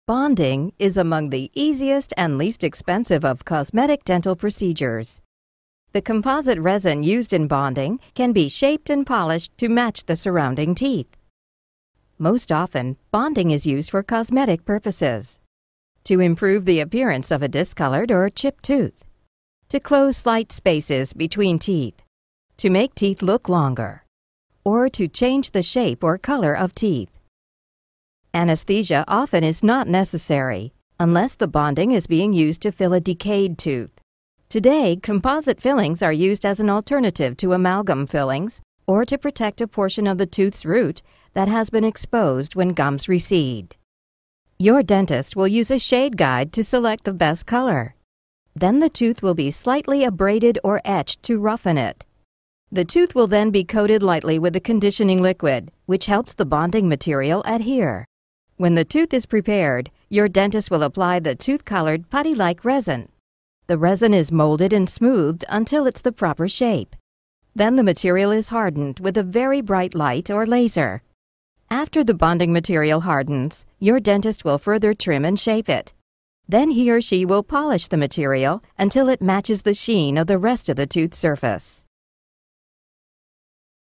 Bonding is among the easiest and least expensive of cosmetic dental procedures. The composite resin used in bonding can be shaped and polished to match the surrounding teeth. Most often, bonding is used for cosmetic purposes. To improve the appearance of a discolored or chipped tooth. To close slight spaces between teeth. To make teeth look longer. Or to change the shape or color of teeth. Anesthesia often is not necessary, unless the bonding is being used to fill a decayed tooth. Today, composite fillings are used as an alternative to amalgam fillings or to protect a portion of the tooth's root that has been exposed when gums recede. Your dentist will use a shade guide to select the best color. Then the tooth will be slightly abraded or etched to roughen it. The tooth will then be coated lightly with a conditioning liquid, which helps the bonding material adhere. When the tooth is prepared, your dentist will apply the tooth-colored putty-like resin. The resin is molded and smoothed until it's the proper shape. Then the material is hardened with a very bright light or laser. After the bonding material hardens, your dentist will further trim and shape it. Then he or she will polish the material until it matches the sheen of the rest of the tooth surface.